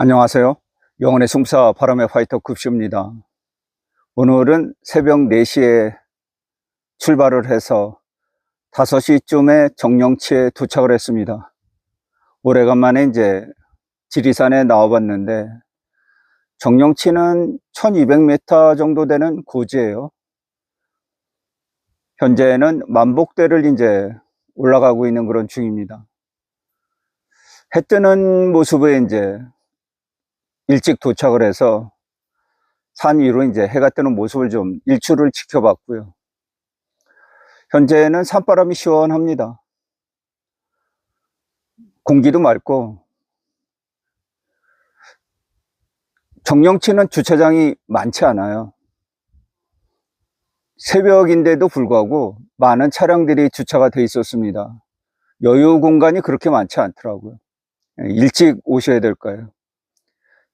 안녕하세요. 영혼의 승사 바람의 파이터 급시입니다. 오늘은 새벽 4시에 출발을 해서 5시쯤에 정령치에 도착을 했습니다. 오래간만에 이제 지리산에 나와봤는데 정령치는 1200m 정도 되는 고지예요. 현재는 만복대를 이제 올라가고 있는 그런 중입니다. 해 뜨는 모습에 이제 일찍 도착을 해서 산 위로 이제 해가 뜨는 모습을 좀 일출을 지켜봤고요. 현재는 산바람이 시원합니다. 공기도 맑고, 정령치는 주차장이 많지 않아요. 새벽인데도 불구하고 많은 차량들이 주차가 돼 있었습니다. 여유 공간이 그렇게 많지 않더라고요. 일찍 오셔야 될 거예요.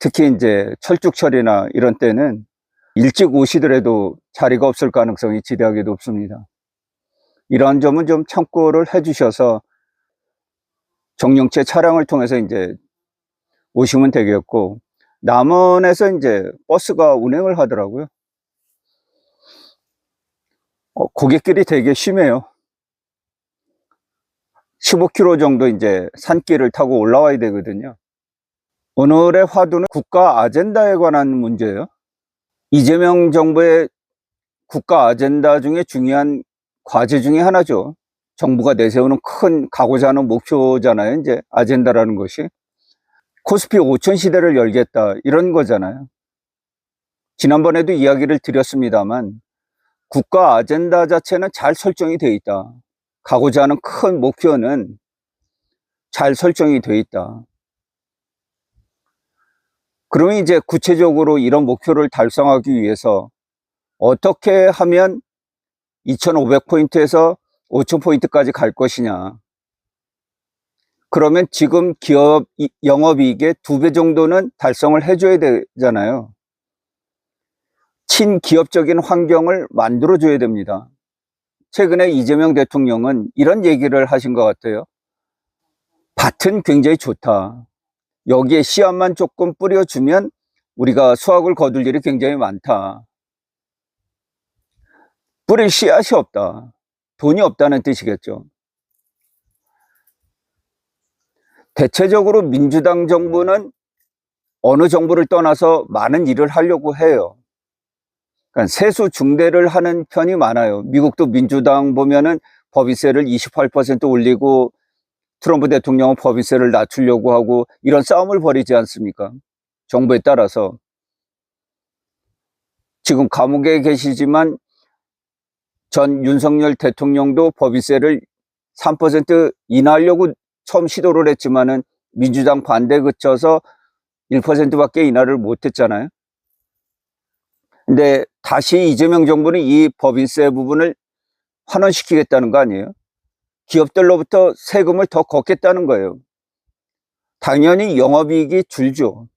특히 이제 철쭉철이나 이런 때는 일찍 오시더라도 자리가 없을 가능성이 지대하게 높습니다. 이러한 점은 좀 참고를 해 주셔서 정령치 차량을 통해서 이제 오시면 되겠고, 남원에서 이제 버스가 운행을 하더라고요. 고갯길이 되게 심해요. 15km 정도 이제 산길을 타고 올라와야 되거든요. 오늘의 화두는 국가 아젠다에 관한 문제예요. 이재명 정부의 국가 아젠다 중에 중요한 과제 중에 하나죠. 정부가 내세우는 큰 가고자 하는 목표잖아요. 이제 아젠다라는 것이 코스피 5000 시대를 열겠다 이런 거잖아요. 지난번에도 이야기를 드렸습니다만 국가 아젠다 자체는 잘 설정이 되어 있다. 가고자 하는 큰 목표는 잘 설정이 되어 있다. 그러면 이제 구체적으로 이런 목표를 달성하기 위해서 어떻게 하면 2500포인트에서 5000포인트까지 갈 것이냐. 그러면 지금 기업 영업이익의 2배 정도는 달성을 해줘야 되잖아요. 친기업적인 환경을 만들어줘야 됩니다. 최근에 이재명 대통령은 이런 얘기를 하신 것 같아요. 밭은 굉장히 좋다. 여기에 씨앗만 조금 뿌려주면 우리가 수확을 거둘 일이 굉장히 많다. 뿌릴 씨앗이 없다. 돈이 없다는 뜻이겠죠. 대체적으로 민주당 정부는 어느 정부를 떠나서 많은 일을 하려고 해요. 그러니까 세수 중대를 하는 편이 많아요. 미국도 민주당 보면은 법인세를 28% 올리고 트럼프 대통령은 법인세를 낮추려고 하고 이런 싸움을 벌이지 않습니까? 정부에 따라서. 지금 감옥에 계시지만 전 윤석열 대통령도 법인세를 3% 인하하려고 처음 시도를 했지만은 민주당 반대에 그쳐서 1%밖에 인하를 못했잖아요. 근데 다시 이재명 정부는 이 법인세 부분을 환원시키겠다는 거 아니에요? 기업들로부터 세금을 더 걷겠다는 거예요. 당연히 영업이익이 줄죠.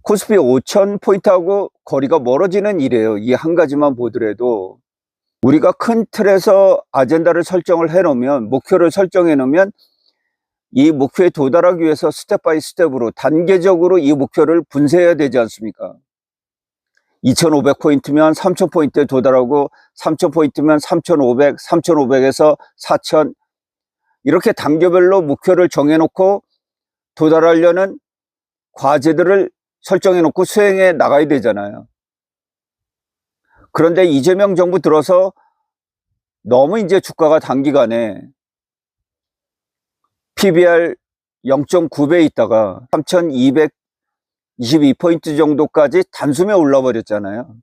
코스피 5000포인트하고 거리가 멀어지는 일이에요. 이 한 가지만 보더라도 우리가 큰 틀에서 아젠다를 설정을 해놓으면, 목표를 설정해 놓으면 이 목표에 도달하기 위해서 스텝 바이 스텝으로 단계적으로 이 목표를 분쇄해야 되지 않습니까? 2500포인트면 3000포인트에 도달하고 3000포인트면 3500, 3500에서 4000 이렇게 단계별로 목표를 정해놓고 도달하려는 과제들을 설정해놓고 수행해 나가야 되잖아요. 그런데 이재명 정부 들어서 너무 이제 주가가 단기간에 PBR 0.9배 있다가 3222포인트 정도까지 단숨에 올라버렸잖아요.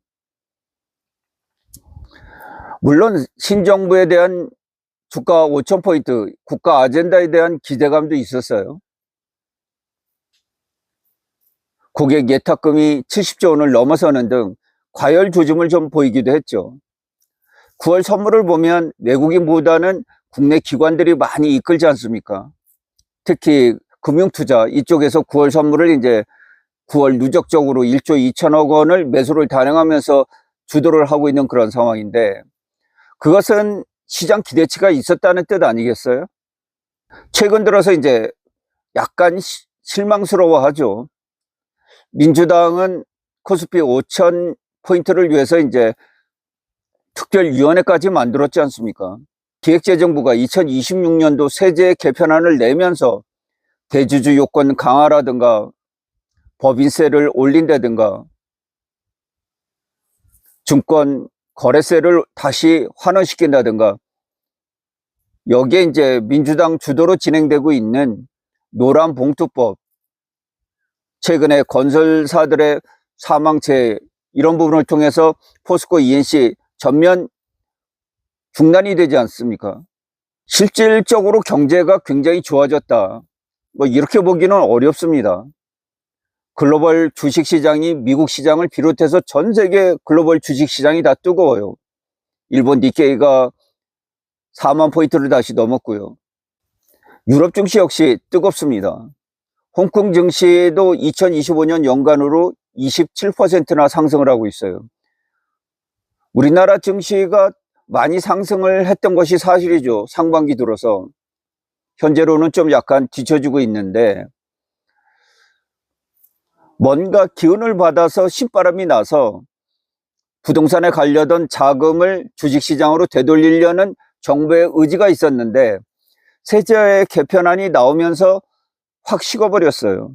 물론 신정부에 대한 주가 5000포인트, 국가 아젠다에 대한 기대감도 있었어요. 고객 예탁금이 70조 원을 넘어서는 등 과열 조짐을 좀 보이기도 했죠. 9월 선물을 보면 외국인보다는 국내 기관들이 많이 이끌지 않습니까? 특히 금융투자 이쪽에서 9월 선물을 이제 9월 누적적으로 1조 2천억 원을 매수를 단행하면서 주도를 하고 있는 그런 상황인데, 그것은 시장 기대치가 있었다는 뜻 아니겠어요? 최근 들어서 이제 약간 실망스러워하죠. 민주당은 코스피 5천 포인트를 위해서 이제 특별위원회까지 만들었지 않습니까? 기획재정부가 2026년도 세제 개편안을 내면서 대주주 요건 강화라든가 법인세를 올린다든가 증권 거래세를 다시 환원시킨다든가 여기에 이제 민주당 주도로 진행되고 있는 노란봉투법, 최근에 건설사들의 사망채 이런 부분을 통해서 포스코 ENC 전면 중단이 되지 않습니까? 실질적으로 경제가 굉장히 좋아졌다. 뭐 이렇게 보기는 어렵습니다. 글로벌 주식시장이 미국 시장을 비롯해서 전 세계 글로벌 주식시장이 다 뜨거워요. 일본 니케이가 4만 포인트를 다시 넘었고요. 유럽 증시 역시 뜨겁습니다. 홍콩 증시도 2025년 연간으로 27%나 상승을 하고 있어요. 우리나라 증시가 많이 상승을 했던 것이 사실이죠. 상반기 들어서. 현재로는 좀 약간 뒤처지고 있는데 뭔가 기운을 받아서 신바람이 나서 부동산에 가려던 자금을 주식시장으로 되돌리려는 정부의 의지가 있었는데 세제 개편안이 나오면서 확 식어버렸어요.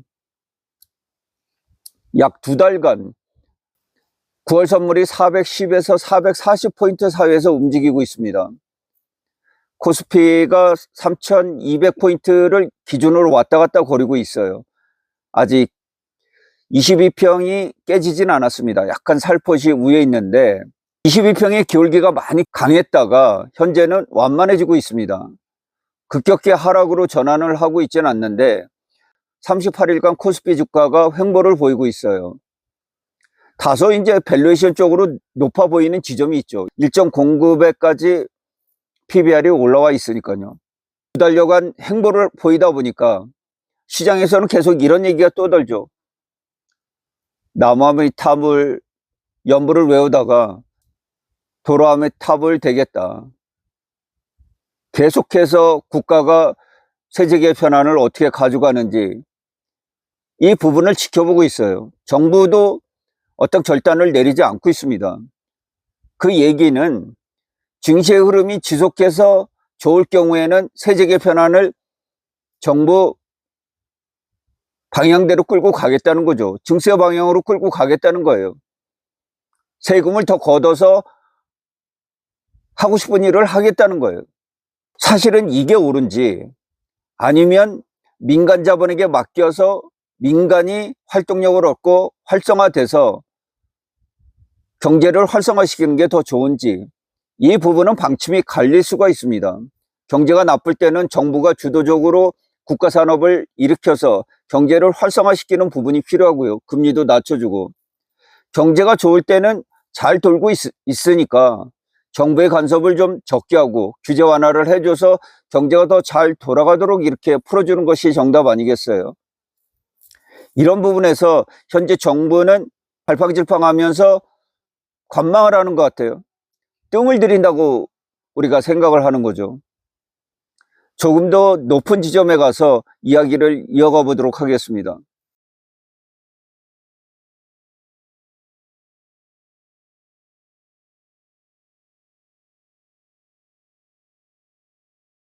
약 2달간 9월 선물이 410에서 440포인트 사이에서 움직이고 있습니다. 코스피가 3200포인트를 기준으로 왔다 갔다 거리고 있어요. 아직 22평이 깨지진 않았습니다. 약간 살포시 위에 있는데 22평의 기울기가 많이 강했다가 현재는 완만해지고 있습니다. 급격히 하락으로 전환을 하고 있지는 않는데 38일간 코스피 주가가 횡보를 보이고 있어요. 다소 이제 밸류에이션 쪽으로 높아 보이는 지점이 있죠. 1.09배까지 PBR이 올라와 있으니까요. 2달여간 횡보를 보이다 보니까 시장에서는 계속 이런 얘기가 떠돌죠. 나무함의 탑을 연부를 외우다가 도로함의 탑을 되겠다. 계속해서 국가가 세제 개편안을 어떻게 가져가는지 이 부분을 지켜보고 있어요. 정부도 어떤 결단을 내리지 않고 있습니다. 그 얘기는 증시의 흐름이 지속해서 좋을 경우에는 세제 개편안을 정부 방향대로 끌고 가겠다는 거죠. 증세 방향으로 끌고 가겠다는 거예요. 세금을 더 걷어서 하고 싶은 일을 하겠다는 거예요. 사실은 이게 옳은지 아니면 민간 자본에게 맡겨서 민간이 활동력을 얻고 활성화돼서 경제를 활성화시키는 게 더 좋은지 이 부분은 방침이 갈릴 수가 있습니다. 경제가 나쁠 때는 정부가 주도적으로 국가 산업을 일으켜서 경제를 활성화시키는 부분이 필요하고요. 금리도 낮춰주고 경제가 좋을 때는 잘 돌고 있으니까 정부의 간섭을 좀 적게 하고 규제 완화를 해줘서 경제가 더 잘 돌아가도록 이렇게 풀어주는 것이 정답 아니겠어요? 이런 부분에서 현재 정부는 갈팡질팡하면서 관망을 하는 것 같아요. 뜸을 들인다고 우리가 생각을 하는 거죠. 조금 더 높은 지점에 가서 이야기를 이어가 보도록 하겠습니다.